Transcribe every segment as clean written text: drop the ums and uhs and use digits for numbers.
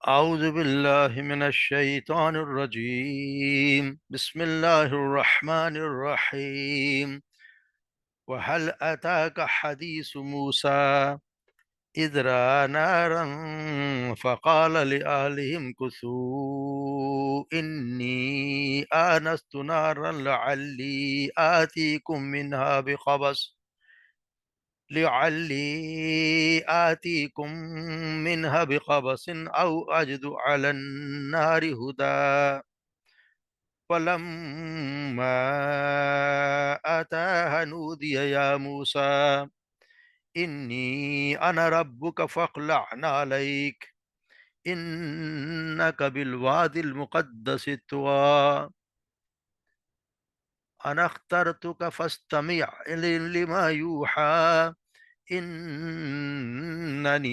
أعوذ بالله من الشيطان الرجيم بسم الله الرحمن الرحيم وهل أتاك حديث موسى إذ رأى نارا فقال لأهلهم كثوا إني آنست نارا لعلي آتيكم منها بقبس أو أجد على النار هدى فلما أتاها نودي يا موسى إني أنا ربك فاخلع عليك إنك بالوادي المقدس طوى أنا اخترتك فاستمع لما يوحى إنني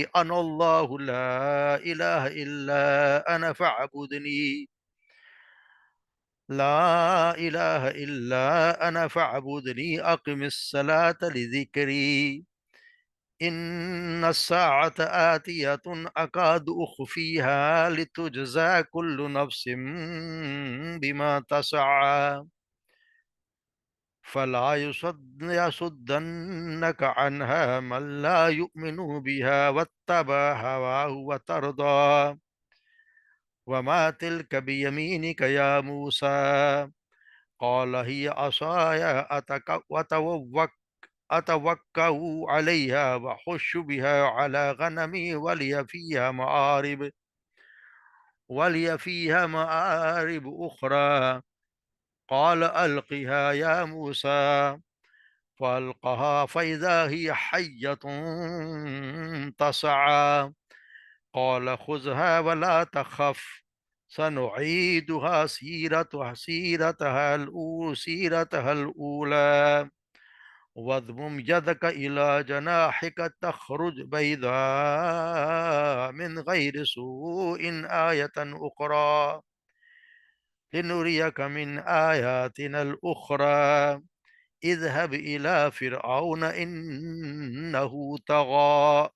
أنا الله لا إله إلا أنا فاعبدني لا إله إلا أنا فاعبدني أقم الصلاة لذكري إن الساعة آتية أكاد أخفيها لتجزى كل نفس بما تسعى فلا يصدنك عنها من لا يؤمن بها واتبع هواه وترضى وما تلك بيمينك يا موسى قال هي عصاي أتوكأ عليها وأحش بها على غنمي ولي فيها مآرب أخرى قال ألقها يا موسى فألقها فإذا هي حية تسعى قال خذها ولا تخف سنعيدها سيرتها الأولى واضمم يدك إلى جناحك تخرج بيضاء من غير سوء آية أخرى لنريك من آياتنا الأخرى اذهب إلى فرعون إنه طغى.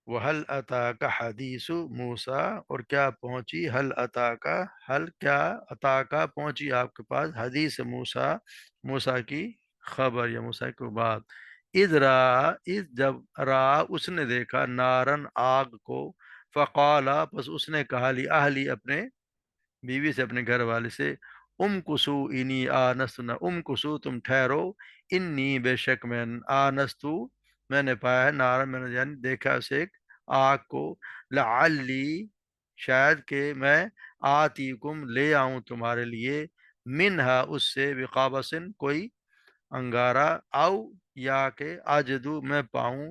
وحل عطا کا حدیث موسیٰ، اور کیا پہنچی کیا عطا کا پہنچی آپ کے پاس حدیث موسیٰ، موسیٰ کی خبر یا موسیٰ کی بات. اذ جب را اس نے دیکھا نارن آگ کو، فقالا پس اس نے کہا لی اہلی اپنے بیوی سے، اپنے گھر والے سے، ام کسو انی آنستنا، ام کسو تم ٹھہرو، انی بے شک آنستو میں نے پایا ہے، نارا میں نے یعنی دیکھا اسے ایک آگ کو، لعلی شاید کہ میں آتیکم لے آؤں تمہارے لیے، منہا اس سے، بقابسن کوئی انگارہ، او یا کہ آجدو میں پاؤں،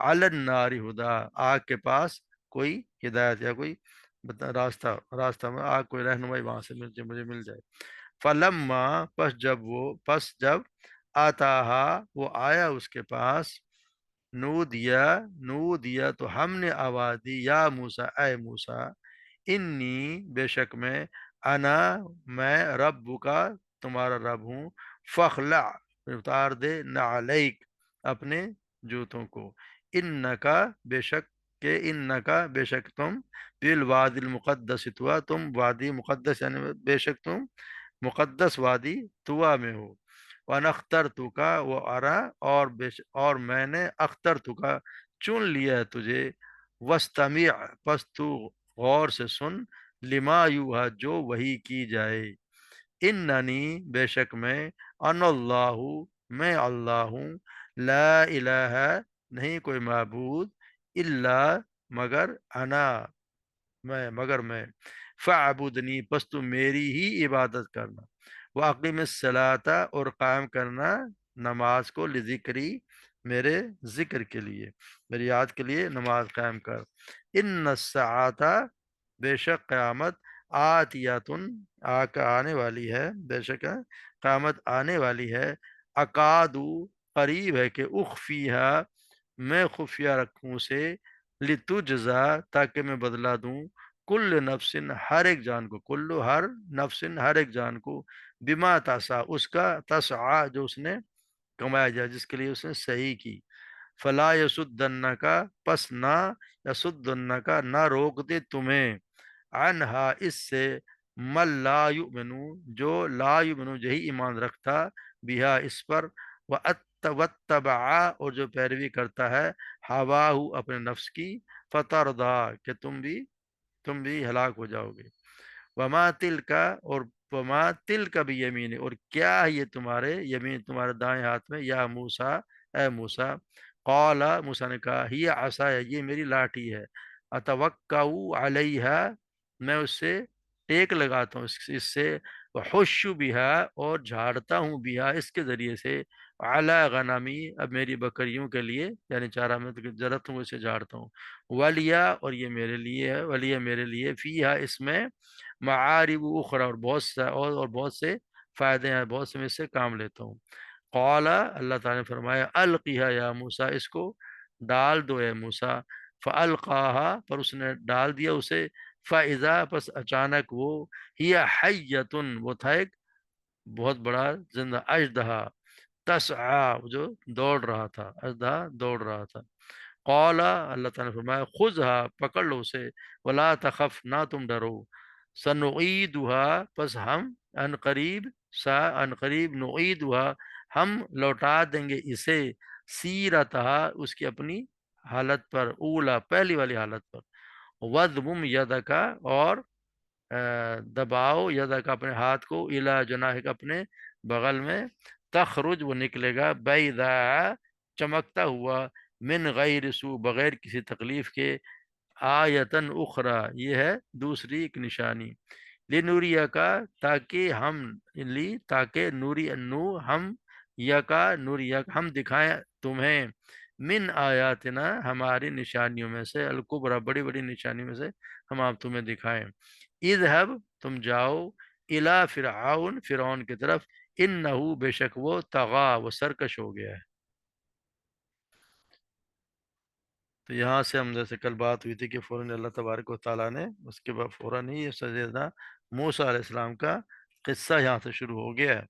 علی النار ہدا آگ کے پاس کوئی ہدایت یا کوئی راستہ میں آگ کوئی رہنمائی وہاں سے مجھے مل جائے. فلما پس جب آتاہا وہ آیا اس کے پاس، نو دیا تو ہم نے آواز دی، یا موسیٰ اے موسیٰ، انی بے شک میں رب کا تمہارا رب ہوں، فخلع اتار دے نعلیک اپنے جوتوں کو، انکا بے شک بے شک تم بالوادی المقدس طوا، تم وادی مقدس یعنی بے شک تم مقدس وادی طوا میں ہو، وَأَنَا اخْتَرْتُكَ اور میں نے اخترتک چن لیا ہے تجھے، وَاسْتَمِعْ پس تو غور سے سن، لما یوحا جو وحی کی جائے، اننی بے شک میں اللہ ہوں، لا الہ نہیں کوئی معبود، الا مگر میں، فاعبدنی پس تو میری ہی عبادت کرنا، واقیم الصلاۃ اور قائم کرنا نماز کو، لذکری میرے ذکر کے لیے، میری یاد کے لیے نماز قائم کر. ان الساعۃ بے شک قیامت، آتیاتن آنے والی ہے، بے شک قیامت آنے والی ہے، اکادو قریب ہے کہ اخفیہا میں خفیہ رکھوں اسے، لتجزا تاکہ میں بدلہ دوں، کل نفس ہر ایک جان کو، کلو ہر نفس ہر ایک جان کو، بما تسعى اس کا، تسعى جو اس نے کمایا جائے، جس کے لیے اس نے صحیح کی، فلا یسدنک پس نہ، یسدنک نہ روک دے تمہیں، عنہا اس سے، من لا یؤمنو جو لا یؤمنو یہی ایمان رکھتا، بہا اس پر، واتبع اور جو پیروی کرتا ہے، ہواہ اپنے نفس کی، فتردا کہ تم بھی ہلاک ہو جاؤ گے، وما تل کا اور وما تل کا بھی یمین ہے، اور کیا ہے یہ تمہارے یمین، تمہارے دائیں ہاتھ میں، یا موسیٰ اے موسیٰ، قال موسیٰ نے کہا، ہی عصا یہ میری لاٹھی ہے، اتوکا علیہا میں اس سے ٹیک لگاتا ہوں، اس سے، وحش بہا اور جھاڑتا ہوں بہا اس کے ذریعے سے، علی غنمی اب میری بکریوں کے لیے، یعنی چارہ میں ضرورت ہوں اسے جھاڑتا ہوں، ولیا اور یہ میرے لیے ہے، ولیا میرے لیے، فیہا اس میں، معارب اخرى اور بہت سا اور بہت سے فائدے ہیں، بہت سے میں اس سے کام لیتا ہوں، قال اللہ تعالیٰ نے فرمایا، القیہا یا موسیٰ اس کو ڈال دو اے موسیٰ، فالقاہا پر اس نے ڈال دیا اسے، فاذا پس اچانک وہ، ہی حیۃ وہ تھا ایک بہت بڑا زندہ اژدہا، تسعى جو دوڑ رہا تھا، اژدہا دوڑ رہا تھا، قال اللہ تعالیٰ نے فرمایا، خذها پکڑ لو اسے، ولا تخف نہ تم ڈرو، سنعیدها پس ہم ان قریب، ان قریب، نعیدها ہم لوٹا دیں گے اسے، سیرتها اس کی اپنی حالت پر، اولا پہلی والی حالت پر، وَضْمُمْ يَدَكَ اور دباؤ، یدک اپنے ہاتھ کو، الا جناحک اپنے بغل میں، تخرج وہ نکلے گا، بیضاء چمکتا ہوا، من غیر سو بغیر کسی تکلیف کے، آیتن اخرى یہ ہے دوسری ایک نشانی، لنوریا کا تاکہ ہم، تاکہ نوری انو ہم، یا کا نوریا ہم دکھائیں تمہیں، من آیاتنا ہماری نشانیوں میں سے، الکبرى بڑی بڑی نشانیوں میں سے ہم آپ تمہیں دکھائیں، اذهب تم جاؤ، الی فرعون فرعون کی طرف، انہو بے شک وہ، طغا وہ سرکش ہو گیا ہے۔ تو یہاں سے ہم جیسے کل بات ہوئی تھی کہ فوراً اللہ تبارک و تعالیٰ نے اس کے بعد فوراً ہی سیدنا موسیٰ علیہ السلام کا قصہ یہاں سے شروع ہو گیا ہے۔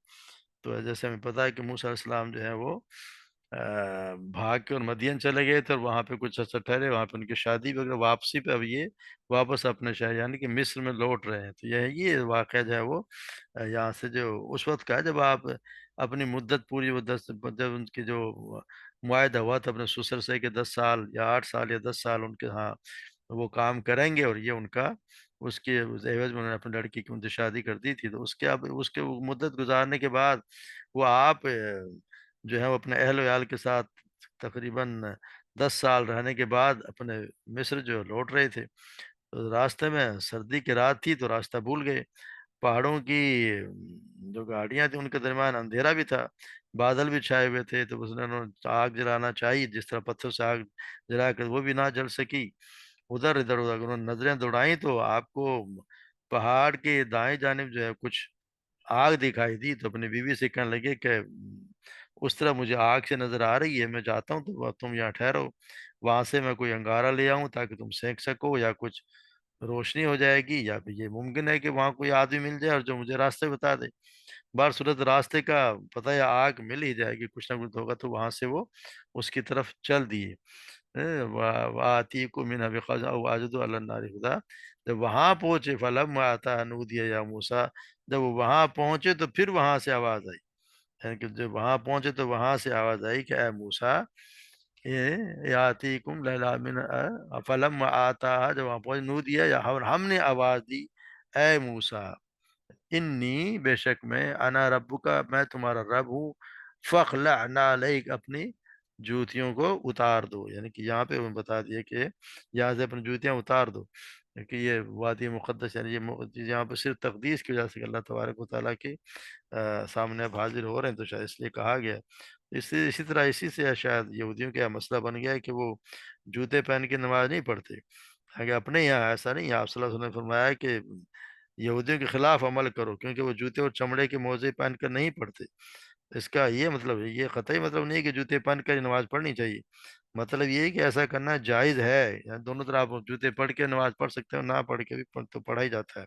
تو جیسے ہمیں پتہ ہے کہ موسیٰ علیہ السلام جو ہے وہ بھاگ کے اور مدین چلے گئے تھے، اور وہاں پہ کچھ عرصہ ٹھہرے، وہاں پہ ان کی شادی وغیرہ، واپسی پہ اب یہ واپس اپنے شہر یعنی کہ مصر میں لوٹ رہے ہیں۔ تو یہ واقعہ جو ہے وہ یہاں سے جو اس وقت کا ہے جب آپ اپنی مدت پوری، وہ جب ان کی جو معاہدہ ہوا تھا اپنے سسر سے کہ 10 سال یا 8 سال یا 10 سال ان کے ہاں وہ کام کریں گے، اور یہ ان کا اس کے عوض میں انہوں نے اپنی لڑکی کی ان سے شادی کر دی تھی، تو اس کے اب اس کے مدت گزارنے کے بعد وہ آپ جو ہے وہ اپنے اہل و عیال کے ساتھ تقریباً 10 سال رہنے کے بعد اپنے مصر جو لوٹ رہے تھے، تو راستے میں سردی کی رات تھی تو راستہ بھول گئے، پہاڑوں کی جو گاڑیاں تھیں ان کے درمیان اندھیرا بھی تھا، بادل بھی چھائے ہوئے تھے، تو اس نے انہوں نے آگ جلانا چاہیے، جس طرح پتھر سے آگ جلا کر وہ بھی نہ جل سکی، ادھر انہوں نے نظریں دوڑائیں تو آپ کو پہاڑ کے دائیں جانب جو ہے کچھ آگ دکھائی دی، تو اپنی بیوی سے کہنے لگے کہ اس طرح مجھے آگ سے نظر آ رہی ہے، میں جاتا ہوں تو تم یہاں ٹھہرو، وہاں سے میں کوئی انگارہ لے آؤں تاکہ تم سینک سکو، یا کچھ روشنی ہو جائے گی، یا پھر یہ ممکن ہے کہ وہاں کوئی آدمی مل جائے اور جو مجھے راستے بتا دے، بار صورت راستے کا پتہ یا آگ مل ہی جائے گی، کچھ نہ کچھ ہوگا، تو وہاں سے وہ اس کی طرف چل دیے، وَآتِيكُم مِّنْهَا بِقَبَسٍ أَوْ أَجِدُ عَلَى النَّارِ هُدًى جب وہاں پہنچے، فَلَمَّا أَتَاهَا نُودِيَ يَا موسیٰ جب وہ وہاں پہنچے تو پھر وہاں سے آواز آئی، یعنی کہ جب وہاں پہنچے تو وہاں سے آواز آئی کہ اے موسیٰ، یاتیکم لیلا من، فلما آتا جب وہاں پہنچ، نودیہ یا ہم نے آواز دی، اے موسیٰ، انی بے شک میں، انا رب کا میں تمہارا رب ہوں، فخلع نعلیک اپنی جوتیوں کو اتار دو، یعنی کہ یہاں پہ انہوں نے بتا دیا کہ یہاں سے اپنی جوتیاں اتار دو، کہ یہ وادی مقدس، یعنی یہ یہاں پہ صرف تقدیس کی وجہ سے کہ اللہ تبارک و تعالیٰ کے سامنے اب حاضر ہو رہے ہیں، تو شاید اس لیے کہا گیا، اسی طرح اسی سے شاید یہودیوں کا مسئلہ بن گیا ہے کہ وہ جوتے پہن کے نماز نہیں پڑھتے، اگر اپنے یہاں ایسا نہیں ہے، آپ صلی اللہ علیہ وسلم نے فرمایا ہے کہ یہودیوں کے خلاف عمل کرو، کیونکہ وہ جوتے اور چمڑے کے موزے پہن کر نہیں پڑھتے، اس کا یہ مطلب ہے، یہ قطعی مطلب نہیں ہے کہ جوتے پہن کر نماز پڑھنی چاہیے، مطلب یہ ہے کہ ایسا کرنا جائز ہے، یعنی دونوں طرح آپ جوتے پڑھ کے نماز پڑھ سکتے ہو، نہ پڑھ کے بھی تو پڑھا ہی جاتا ہے۔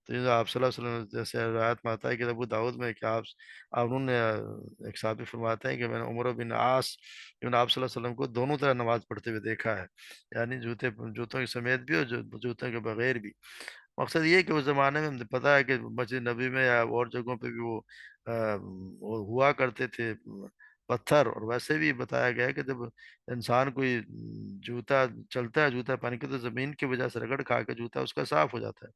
تو یہ جو آپ صلی اللہ علیہ وسلم جیسے روایت میں آتا ہے کہ ابو داؤد میں کہ آپ انہوں نے ایک صحابی فرماتے ہیں کہ میں نے عمر بن عاص ابن آپ صلی اللہ علیہ وسلم کو دونوں طرح نماز پڑھتے ہوئے دیکھا ہے، یعنی جوتوں کے سمیت بھی اور جوتوں کے بغیر بھی۔ مقصد یہ ہے کہ اس زمانے میں ہمیں پتہ ہے کہ مسجد نبی میں یا اور جگہوں پہ بھی وہ ہوا کرتے تھے پتھر، اور ویسے بھی بتایا گیا ہے کہ جب انسان کوئی جوتا چلتا ہے جوتا پہن کے تو زمین کی وجہ سے رگڑ کھا کے جوتا اس کا صاف ہو جاتا ہے،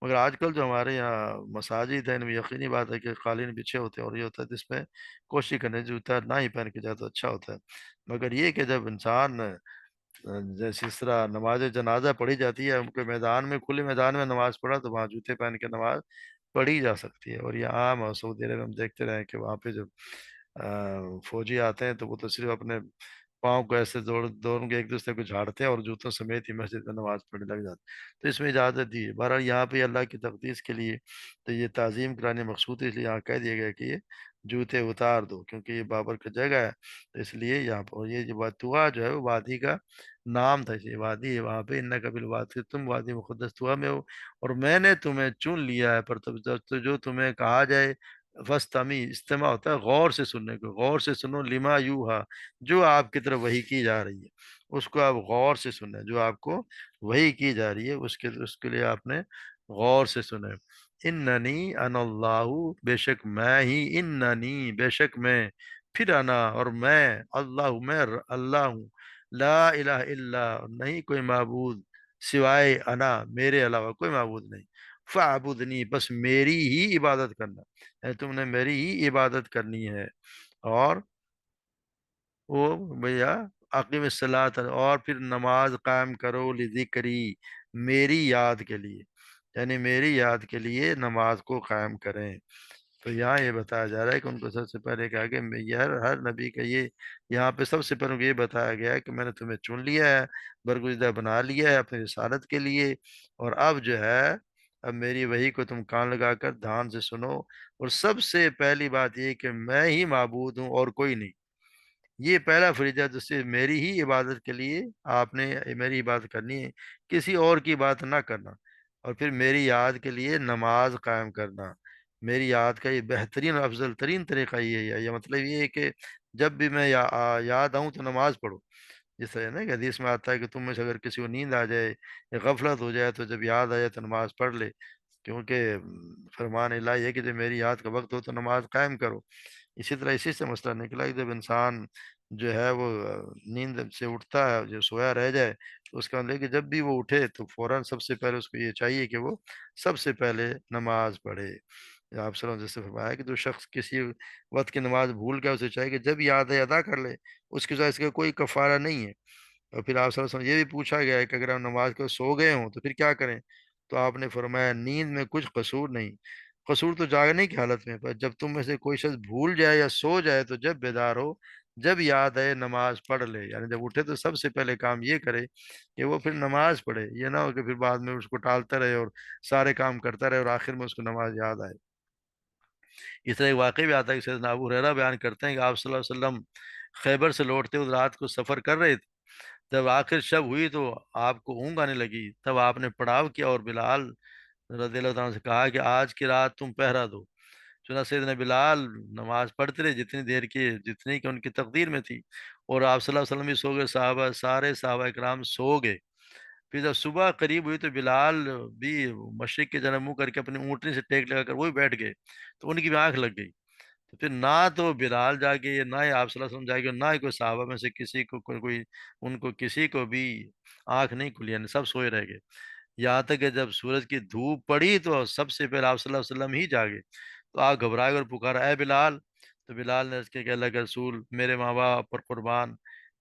مگر آج کل جو ہمارے یہاں مساجد ہیں ان میں یقینی بات ہے کہ قالین بچھے ہوتے ہیں، اور یہ ہوتا ہے جس میں کوشش کرنے جوتا نہ ہی پہن کے جائے تو اچھا ہوتا ہے، مگر یہ کہ جب انسان جیسے اس طرح نماز جنازہ پڑھی جاتی ہے ان کے میدان میں، کھلے میدان میں نماز پڑھا تو وہاں جوتے پہن کے نماز پڑھی جا سکتی ہے، اور یہ عام ہے سعودی عرب میں ہم دیکھتے رہے کہ وہاں پہ جب فوجی آتے ہیں تو وہ تو صرف اپنے پاؤں کو ایسے دوڑ کے ایک دوسرے کو جھاڑتے ہیں اور جوتوں سمیت ہی مسجد میں نماز پڑھنے لگ جاتے ہیں، تو اس میں اجازت دی ہے۔ بہرحال یہاں پہ اللہ کی تقدیس کے لیے تو یہ تعظیم کرانے مقصود ہے، اس لیے یہاں کہہ دیا گیا کہ یہ جوتے اتار دو کیونکہ یہ بابر کی جگہ ہے، تو اس لیے یہاں پر، اور یہ جو طوا جو ہے وہ وادی کا نام تھا، یہ وادی ہے وہاں پہ، ان قبل وادی تم وادی مقدس طوا میں ہو اور میں نے تمہیں چن لیا ہے، پر تو جو تمہیں کہا جائے فستمی، استماع ہوتا ہے غور سے سننے کو، غور سے سنو، لما یوہا، جو آپ کی طرف وحی کی جا رہی ہے اس کو آپ غور سے سنیں، جو آپ کو وحی کی جا رہی ہے اس کے لیے آپ نے غور سے سنیں۔ اننی انا اللہ، بے شک میں ہی، اننی بے شک میں، پھر انا اور میں، اللہ میں اللہ ہوں، لا الہ الا نہیں کوئی معبود سوائے انا میرے علاوہ کوئی معبود نہیں، فاعبدنی بس میری ہی عبادت کرنا، یعنی تم نے میری ہی عبادت کرنی ہے، اور وہ بھیا عقیم الصلاۃ، اور پھر نماز قائم کرو لذکری، میری یاد کے لیے، یعنی میری یاد کے لیے نماز کو قائم کریں۔ تو یہاں یہ بتایا جا رہا ہے کہ ان کو سب سے پہلے کہا کہ یہ ہر نبی کا یہ یہاں پہ سب سے پہلے ان کو یہ بتایا گیا ہے کہ میں نے تمہیں چن لیا ہے، برگزیدہ بنا لیا ہے اپنی رسالت کے لیے، اور اب جو ہے اب میری وحی کو تم کان لگا کر دھیان سے سنو، اور سب سے پہلی بات یہ کہ میں ہی معبود ہوں اور کوئی نہیں، یہ پہلا فریضہ جس سے میری ہی عبادت کے لیے آپ نے میری عبادت کرنی ہے، کسی اور کی بات نہ کرنا، اور پھر میری یاد کے لیے نماز قائم کرنا، میری یاد کا یہ بہترین اور افضل ترین طریقہ یہ ہے، یہ مطلب یہ ہے کہ جب بھی میں یاد آؤں تو نماز پڑھو، جس طرح نا کہ حدیث میں آتا ہے کہ تم میں سے اگر کسی کو نیند آ جائے یا غفلت ہو جائے تو جب یاد آ جائے تو نماز پڑھ لے، کیونکہ فرمان الہی ہے کہ جب میری یاد کا وقت ہو تو نماز قائم کرو۔ اسی طرح اسی سے مسئلہ نکلا کہ جب انسان جو ہے وہ نیند سے اٹھتا ہے، جو سویا رہ جائے تو اس کا مطلب ہے کہ جب بھی وہ اٹھے تو فوراً سب سے پہلے اس کو یہ چاہیے کہ وہ سب سے پہلے نماز پڑھے۔ آپ صلی اللہ علیہ وسلم جیسے فرمایا کہ جو شخص کسی وقت کی نماز بھول گیا اسے چاہیے کہ جب یاد ہے ادا کر لے، اس کے ساتھ اس کا کوئی کفارہ نہیں ہے۔ اور پھر آپ صلی اللہ علیہ وسلم یہ بھی پوچھا گیا ہے کہ اگر ہم نماز کو سو گئے ہوں تو پھر کیا کریں، تو آپ نے فرمایا نیند میں کچھ قصور نہیں، قصور تو جاگنے کی حالت میں، پر جب تم میں سے کوئی شخص بھول جائے یا سو جائے تو جب بیدار ہو، جب یاد آئے نماز پڑھ لے، یعنی جب اٹھے تو سب سے پہلے کام یہ کرے کہ وہ پھر نماز پڑھے، یہ نہ ہو کہ پھر بعد میں اس کو ٹالتا رہے اور سارے کام کرتا رہے اور آخر میں اس کو نماز یاد آئے۔ اس طرح ایک واقعہ بھی آتا ہے کہ سیدنا ابو ہریرہ بیان کرتے ہیں کہ آپ صلی اللہ علیہ وسلم خیبر سے لوٹتے ہوئے رات کو سفر کر رہے تھے، جب آخر شب ہوئی تو آپ کو اونگ آنے لگی، تب آپ نے پڑاؤ کیا اور بلال رضی اللہ تعالیٰ سے کہا کہ آج کی رات تم پہرا دو، چنانچہ سیدنا بلال نماز پڑھتے رہے جتنی دیر کی جتنی کہ ان کی تقدیر میں تھی، اور آپ صلی اللہ علیہ وسلم بھی سو گئے، سارے صحابہ کرام سو گئے۔ پھر جب صبح قریب ہوئی تو بلال بھی مشرق کی جانب منہ کر کے اپنی اونٹنی سے ٹیک لگا کر وہ بھی بیٹھ گئے، تو ان کی بھی آنکھ لگ گئی، تو پھر نہ تو بلال جاگے نہ ہی آپ صلی اللہ علیہ وسلم جاگے، نہ ہی کوئی صحابہ میں سے کسی کو کوئی ان کو کسی کو بھی آنکھ نہیں کھلی، یعنی سب سوئے رہ گئے، یہاں تک کہ جب سورج کی دھوپ پڑی تو سب سے پہلے آپ صلی اللہ علیہ وسلم ہی جاگے، تو آپ گھبرائے اور پکارا اے بلال، تو بلال نے اس کے کہ اللہ کے رسول میرے ماں باپ پر قربان،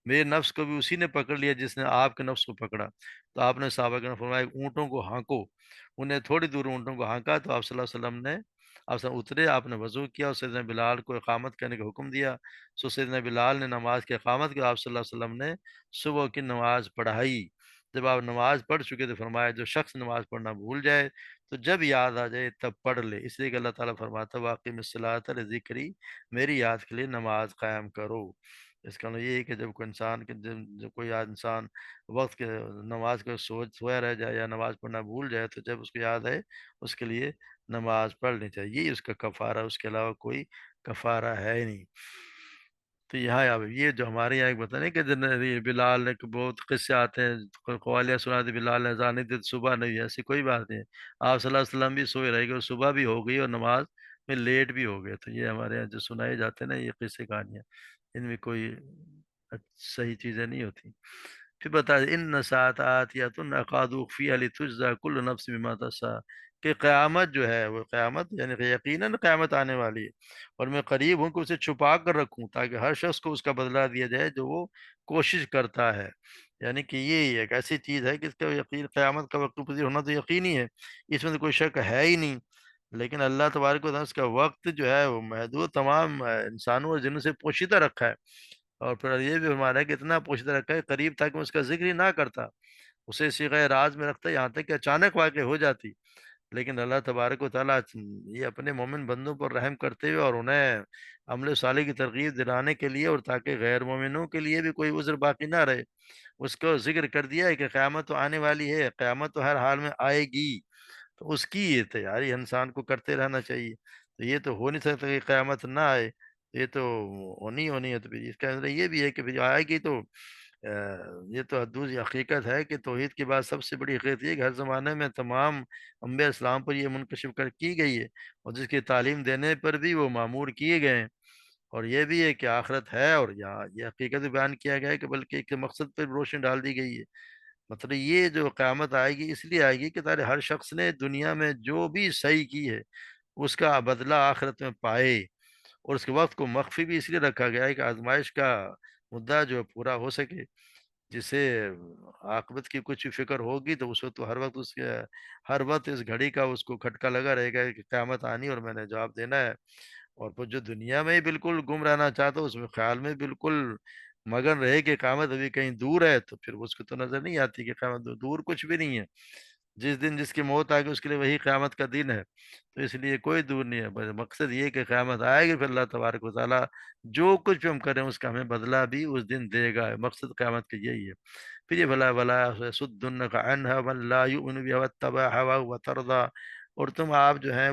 میرے نفس کو بھی اسی نے پکڑ لیا جس نے آپ کے نفس کو پکڑا، تو آپ نے صحابہ نے فرمایا اونٹوں کو ہانکو، انہیں تھوڑی دور اونٹوں کو ہانکا تو آپ صلی اللہ علیہ وسلم نے آپ سے اترے، آپ نے وضو کیا اور سیدنا بلال کو اقامت کرنے کا حکم دیا، سو سیدنا بلال نے نماز کی اقامت کی، آپ صلی اللہ علیہ وسلم نے صبح کی نماز پڑھائی، جب آپ نماز پڑھ چکے تو فرمایا جو شخص نماز پڑھنا بھول جائے تو جب یاد آ جائے تب پڑھ لے، اس لیے کہ اللہ تعالیٰ فرماتا ہے واقعی الصلاۃ لذکری، میری یاد کے لیے نماز قائم کرو۔ اس کا مطلب یہ ہے کہ جب کوئی انسان جب کوئی انسان وقت کے نماز کو سویا رہ جائے یا نماز پڑھنا بھول جائے تو جب اس کو یاد آئے اس کے لیے نماز پڑھنی چاہیے، یہی اس کا کفارہ، اس کے علاوہ کوئی کفارہ ہے ہی نہیں۔ تو یہاں اب یہ جو ہمارے یہاں ایک بتا نہیں کہ یہ بلال نے کہ بہت قصے آتے ہیں، قوالیاں سنا دی بلال نے، اذان نہیں دی تو صبح نہیں، ایسی کوئی بات نہیں ہے۔ آپ صلی اللہ علیہ وسلم بھی سوئے رہے گے اور صبح بھی ہو گئی اور نماز میں لیٹ بھی ہو گئے، تو یہ ہمارے یہاں جو سنائے جاتے ہیں نا یہ قصے کہانیاں، ان میں کوئی صحیح چیزیں نہیں ہوتی۔ پھر بتا ان نسات آتیاتن اقاد فیها لتجزا کل نفس بما تسعى، کہ قیامت جو ہے وہ قیامت یعنی کہ یقیناً قیامت آنے والی ہے اور میں قریب ہوں کہ اسے چھپا کر رکھوں تاکہ ہر شخص کو اس کا بدلہ دیا جائے جو وہ کوشش کرتا ہے۔ یعنی کہ یہ ایک ایسی چیز ہے کہ اس کا یقین قیامت کا وقت پذیر ہونا تو یقینی ہے، اس میں تو کوئی شک ہے ہی نہیں۔ لیکن اللہ تبارک و تعالیٰ اس کا وقت جو ہے وہ محدود تمام انسانوں اور جنوں سے پوشیدہ رکھا ہے، اور پھر یہ بھی ہمارا ہے کہ اتنا پوشیدہ رکھا ہے قریب تک میں اس کا ذکر ہی نہ کرتا، اسے صیغہ راز میں رکھتا یہاں تک کہ اچانک واقع ہو جاتی۔ لیکن اللہ تبارک و تعالیٰ یہ اپنے مومن بندوں پر رحم کرتے ہوئے اور انہیں عمل صالح کی ترغیب دلانے کے لیے اور تاکہ غیر مومنوں کے لیے بھی کوئی عذر باقی نہ رہے، اس کو ذکر کر دیا ہے کہ قیامت تو آنے والی ہے، قیامت تو ہر حال میں آئے گی، تو اس کی یہ تیاری انسان کو کرتے رہنا چاہیے۔ تو یہ تو ہو نہیں سکتا کہ قیامت نہ آئے، یہ تو ہونی ہے، تو پھر اس کا مطلب یہ بھی ہے کہ پھر آئے گی تو یہ تو دوسری حقیقت ہے کہ توحید کے بعد سب سے بڑی حقیقت یہ ہے کہ ہر زمانے میں تمام انبیاء اسلام پر یہ منکشف کر کی گئی ہے اور جس کی تعلیم دینے پر بھی وہ معمور کیے گئے ہیں، اور یہ بھی ہے کہ آخرت ہے، اور یہاں یہ حقیقت بھی بیان کیا گیا ہے کہ بلکہ ایک مقصد پر روشنی ڈال دی گئی ہے۔ مطلب یہ جو قیامت آئے گی اس لیے آئے گی کہ تارے ہر شخص نے دنیا میں جو بھی صحیح کی ہے اس کا بدلہ آخرت میں پائے، اور اس کے وقت کو مخفی بھی اس لیے رکھا گیا ہے کہ آزمائش کا مدعا جو ہے پورا ہو سکے، جسے عاقبت کی کچھ فکر ہوگی تو اس وقت تو ہر وقت اس کے ہر وقت اس گھڑی کا اس کو کھٹکا لگا رہے گا کہ قیامت آنی اور میں نے جواب دینا ہے۔ اور پھر جو دنیا میں ہی بالکل گم رہنا چاہتا اس میں خیال میں بالکل مگن رہے کہ قیامت ابھی کہیں دور ہے، تو پھر اس کو تو نظر نہیں آتی کہ قیامت دور کچھ بھی نہیں ہے، جس دن جس کی موت آئے گی اس کے لیے وہی قیامت کا دن ہے، تو اس لیے کوئی دور نہیں ہے، بس مقصد یہ کہ قیامت آئے گی پھر اللہ تبارک و تعالیٰ جو کچھ بھی ہم کریں اس کا ہمیں بدلہ بھی اس دن دے گا، مقصد قیامت کا یہی ہے۔ پھر یہ بلا يصدنك عنها من لا يؤمن بها واتبع هواه وترضى، اور تم آپ جو ہیں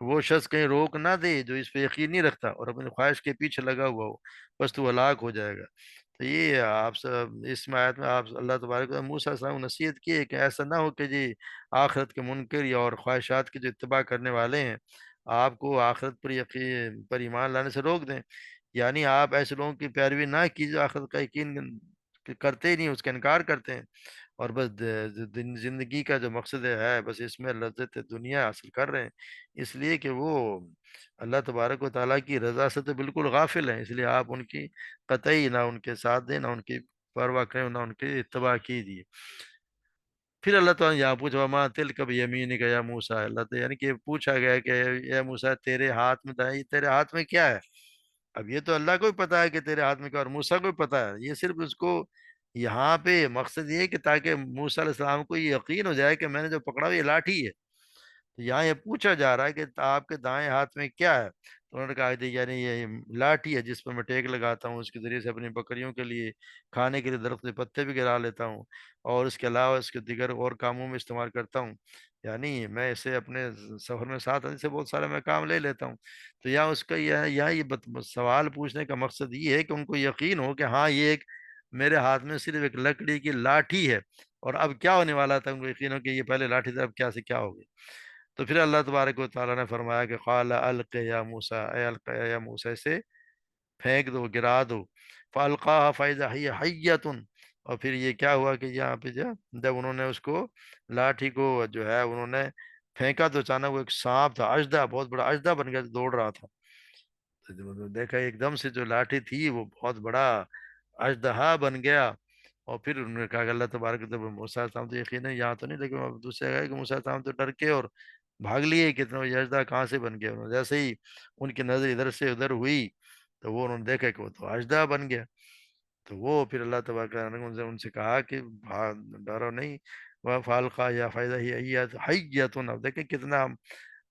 وہ شخص کہیں روک نہ دے جو اس پہ یقین نہیں رکھتا اور اپنی خواہش کے پیچھے لگا ہوا ہو، بس تو ہلاک ہو جائے گا۔ تو یہ آپ سب اس میں آیت میں آپ اللہ تبارک و تعالیٰ موسیٰ علیہ السلام کو نصیحت کی ہے کہ ایسا نہ ہو کہ جی آخرت کے منکر یا اور خواہشات کے جو اتباع کرنے والے ہیں آپ کو آخرت پر یقین پر ایمان لانے سے روک دیں، یعنی آپ ایسے لوگوں کی پیروی نہ کیجیے آخرت کا یقین کرتے ہی نہیں، اس کا انکار کرتے ہیں، اور بس زندگی کا جو مقصد ہے بس اس میں لذت دنیا حاصل کر رہے ہیں، اس لیے کہ وہ اللہ تبارک و تعالیٰ کی رضا سے تو بالکل غافل ہیں، اس لیے آپ ان کی قطعی نہ ان کے ساتھ دیں نہ ان کی پرواہ کریں نہ ان کی اتباع کیجیے۔ پھر اللہ تعالیٰ نے یہاں پوچھا وما تلک بیمینک یا موسیٰ، اللہ تعالیٰ یعنی کہ پوچھا گیا کہ اے موسیٰ تیرے ہاتھ میں دائیں تیرے ہاتھ میں کیا ہے؟ اب یہ تو اللہ کو بھی پتا ہے کہ تیرے ہاتھ میں کیا، اور موسیٰ کو بھی پتا ہے، یہ صرف اس کو یہاں پہ مقصد یہ ہے کہ تاکہ موسیٰ علیہ السلام کو یہ یقین ہو جائے کہ میں نے جو پکڑا وہ یہ لاٹھی ہے، تو یہاں یہ پوچھا جا رہا ہے کہ آپ کے دائیں ہاتھ میں کیا ہے؟ تو انہوں نے کہا کہ یعنی یہ لاٹھی ہے جس پر میں ٹیک لگاتا ہوں، اس کے ذریعے سے اپنی بکریوں کے لیے کھانے کے لیے درخت کے پتے بھی گرا لیتا ہوں، اور اس کے علاوہ اس کے دیگر اور کاموں میں استعمال کرتا ہوں، یعنی میں اسے اپنے سفر میں ساتھ سے بہت سارے میں کام لے لیتا ہوں۔ تو یہاں اس کا یہاں یہ سوال پوچھنے کا مقصد یہ ہے کہ ان کو یقین ہو کہ ہاں یہ ایک میرے ہاتھ میں صرف ایک لکڑی کی لاٹھی ہے، اور اب کیا ہونے والا تھا ان کو یقین ہو کہ یہ پہلے لاٹھی تھا اب کیا سے کیا ہو گئی۔ تو پھر اللہ تبارک و تعالیٰ نے فرمایا کہ قال الق یا موسیٰ، اے الق یا موسیٰ اسے پھینک دو گرا دو، فالقاها فاذا هي حیۃ، اور پھر یہ کیا ہوا کہ یہاں پہ جب انہوں نے اس کو لاٹھی کو جو ہے انہوں نے پھینکا تو اچانک وہ ایک سانپ تھا، اژدہا، بہت بڑا اژدہا بن گیا، دوڑ رہا تھا، تو جب دیکھا ایک دم سے جو لاٹھی تھی وہ بہت بڑا اژدہا بن گیا، اور پھر انہوں نے کہا کہ اللہ تبارک و تعالیٰ موسیٰ علیہ السلام تو یقین ہے یہاں تو نہیں، لیکن اب دوسرے جگہ ہے کہ موسیٰ علیہ السلام تو ڈر کے اور بھاگ لیے کہ اتنا یہ اژدہا کہاں سے بن گیا، جیسے ہی ان کی نظر ادھر سے ادھر ہوئی تو وہ انہوں نے دیکھا کہ وہ تو اژدہا بن گیا۔ تو وہ پھر اللہ تبارک و تعالیٰ نے ان سے کہا کہ ڈرو نہیں، وہ فالقہ یا فائدہ ہی حیتن، اب دیکھیں کتنا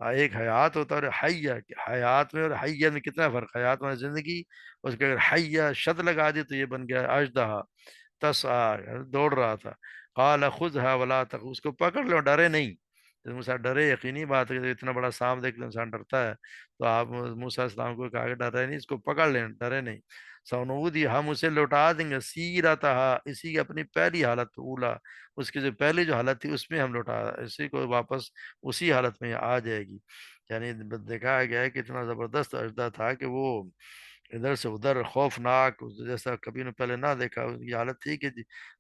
ایک حیات ہوتا ہے اور حیہ، حیات میں اور حیہ میں کتنا فرق، حیات میں زندگی، اس کے اگر حیہ شد لگا دی تو یہ بن گیا اژدہا، تسعا دوڑ رہا تھا، قال خذها ولا تخف، اس کو پکڑ لو ڈرے نہیں، موسیٰ ڈرے، یقینی بات ہے کہ اتنا بڑا سانپ دیکھ لیں انسان ڈرتا ہے، تو آپ موسیٰ علیہ السلام کو کہا کہ ڈرے نہیں، اس کو پکڑ لیں ڈرے نہیں، سونودی، ہم اسے لوٹا دیں گے سیرتہا، اسی کی اپنی پہلی حالت اولا، اس کی جو پہلی جو حالت تھی اس میں ہم لوٹا، اسی کو واپس اسی حالت میں آ جائے گی، یعنی دیکھا گیا ہے کہ اتنا زبردست اژدہا تھا کہ وہ ادھر سے ادھر خوفناک، جیسا کبھی نے پہلے نہ دیکھا، اس کی حالت تھی کہ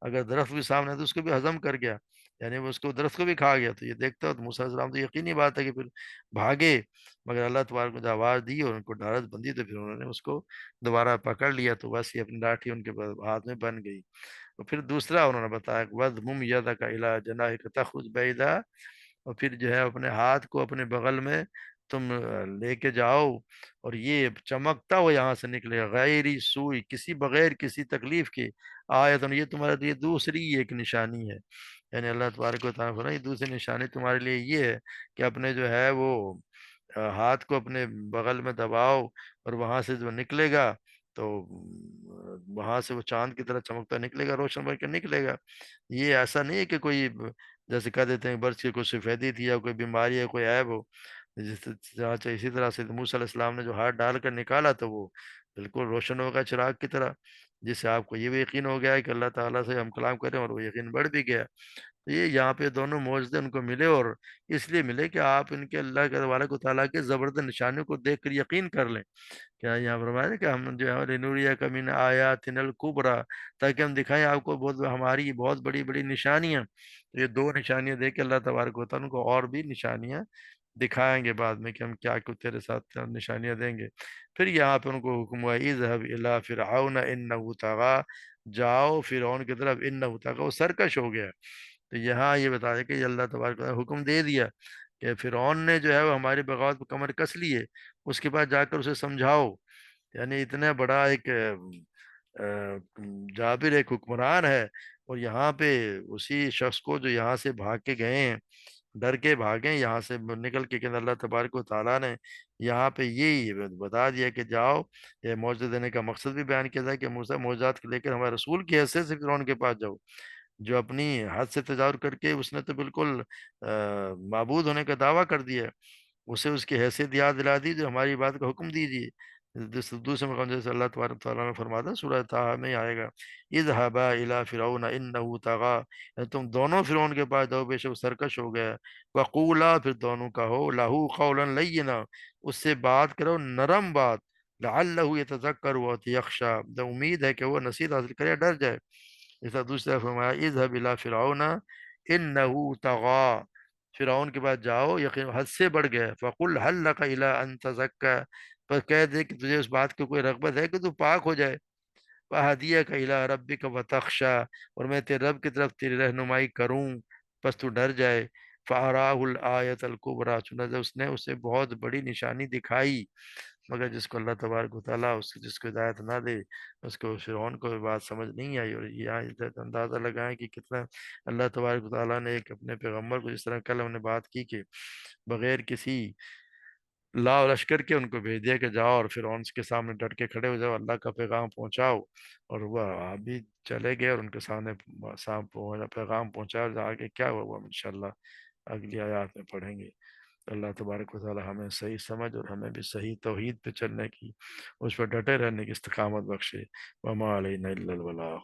اگر درخت بھی سامنے ہے تو اس کو بھی ہضم کر گیا، یعنی وہ اس کو درخت کو بھی کھا گیا، تو یہ دیکھتا ہو تو موسیٰ علیہ السلام تو یقینی بات ہے کہ پھر بھاگے، مگر اللہ تبارک کو جو آواز دی اور ان کو ڈھارس بندی تو پھر انہوں نے اس کو دوبارہ پکڑ لیا، تو بس یہ اپنی لاٹھی ان کے ہاتھ میں بن گئی، تو پھر دوسرا انہوں نے بتایا کہ وَضْمُمْ يَدَكَ إِلَىٰ جَنَاحِكَ تَخْرُجْ بَيْضَاءَ، اور پھر جو ہے اپنے ہاتھ کو اپنے بغل میں تم لے کے جاؤ، اور یہ چمکتا ہوا یہاں سے نکلے گا، غیر سوئی، کسی بغیر کسی تکلیف کے، آیت، یہ تمہارے لیے دوسری ایک نشانی ہے، یعنی اللہ تبارک و تعالیٰ فرمایا دوسری نشانی تمہارے لیے یہ ہے کہ اپنے جو ہے وہ ہاتھ کو اپنے بغل میں دباؤ، اور وہاں سے جو نکلے گا تو وہاں سے وہ چاند کی طرح چمکتا نکلے گا، روشن بن کے نکلے گا، یہ ایسا نہیں ہے کہ کوئی جیسے کہہ دیتے ہیں برس کی کوئی سفیدی تھی یا کوئی بیماری ہے، کوئی عیب ہو، اسی طرح سے موسیٰ علیہ السلام نے جو ہاتھ ڈال کر نکالا تو وہ بالکل روشن ہوگا چراغ کی طرح، جس سے آپ کو یہ بھی یقین ہو گیا ہے کہ اللہ تعالیٰ سے ہم کلام کریں، اور وہ یقین بڑھ بھی گیا، تو یہ یہاں پہ دونوں معجزے ان کو ملے، اور اس لیے ملے کہ آپ ان کے اللہ کے تبارک و تعالیٰ کے زبردست نشانیوں کو دیکھ کر یقین کر لیں، کیا یہاں فرمایا ہے کہ ہم جو ہے لنوریہ کا من آیاتنا الکبریٰ، تاکہ ہم دکھائیں آپ کو بہت ہماری بہت بڑی بڑی نشانیاں، تو یہ دو نشانیاں دیکھ کے اللہ تبارک و تعالیٰ ان کو اور بھی نشانیاں دکھائیں گے بعد میں کہ ہم کیا کچھ تیرے ساتھ نشانیاں دیں گے، پھر یہاں پہ ان کو حکم ہوا اذهب الى فرعون انه طغى، جاؤ فرعون کی طرف، انه طغى، وہ سرکش ہو گیا، تو یہاں یہ بتا دیں کہ یہ اللہ تبارک و تعالیٰ نے حکم دے دیا کہ فرعون نے جو ہے وہ ہماری بغاوت پہ کمر کس لی ہے، اس کے بعد جا کر اسے سمجھاؤ، یعنی اتنا بڑا ایک جابر ایک حکمران ہے، اور یہاں پہ اسی شخص کو جو یہاں سے بھاگ کے گئے ہیں، ڈر کے بھاگے یہاں سے نکل کے، کہ اللہ تبارک و تعالیٰ نے یہاں پہ یہی بتا دیا کہ جاؤ، یہ معجزہ دینے کا مقصد بھی بیان کیا تھا کہ موسیٰ معجزات لے کر ہمارے رسول کی حیثیت سے فرعون کے پاس جاؤ، جو اپنی حد سے تجاوز کر کے اس نے تو بالکل معبود ہونے کا دعویٰ کر دیا، اسے اس کی حیثیت یاد دلا دی، جو ہماری بات کا حکم دیجیے، دوسرے مقام جیسے اللہ تبارک تعالیٰ نے فرماتا ہے سورہ طٰہٰ میں آئے گا، اذهبا الى فرعون انه طغى، یعنی تم دونوں فرعون کے پاس جاؤ، بے شک وہ سرکش ہو گیا، وقولا، پھر دونوں کہو، لہو قولا لینا، اس سے بات کرو نرم بات، لعلہ یتذکر ویخشی، تو امید ہے کہ وہ نصیحت حاصل کرے، ڈر جائے، ایسا دوسرا فرمایا اذهب الى فرعون انه طغى، فرعون کے بعد جاؤ، یقین حد سے بڑھ گیا، فقل هل لك الى ان تزکى، پر کہہ دے کہ تجھے اس بات کی کوئی رغبت ہے کہ تو پاک ہو جائے، وَهَدِيَكَ إِلَىٰ رَبِّكَ فَتَخْشَىٰ، اور میں تیرے رب کی طرف تیری رہنمائی کروں بس تو ڈر جائے، فَأَرَاهُ الْآيَةَ الْكُبْرىٰ، چنانچہ اس نے اسے بہت بڑی نشانی دکھائی، مگر جس کو اللہ تبارک و تعالیٰ جس کو ہدایت نہ دے، اس کو فرعون کو بات سمجھ نہیں آئی، اور یہاں اندازہ لگائیں کہ کتنا اللہ تبارک و تعالیٰ نے ایک اپنے پیغمبر کو، جس طرح کل ہم نے بات کی کہ بغیر کسی لا و لشکر کے ان کو بھیج دیا کہ جاؤ اور فرعون کے سامنے ڈٹ کے کھڑے ہو جاؤ، اللہ کا پیغام پہنچاؤ، اور وہ آپ بھی چلے گئے اور ان کے سامنے پیغام پہنچایا، اور آگے کیا ہوا وہ ہم انشاءاللہ اگلی آیات میں پڑھیں گے، اللہ تبارک و تعالی ہمیں صحیح سمجھ اور ہمیں بھی صحیح توحید پہ چلنے کی، اس پہ ڈٹے رہنے کی استقامت بخشے، وما علینا الا البلاغ۔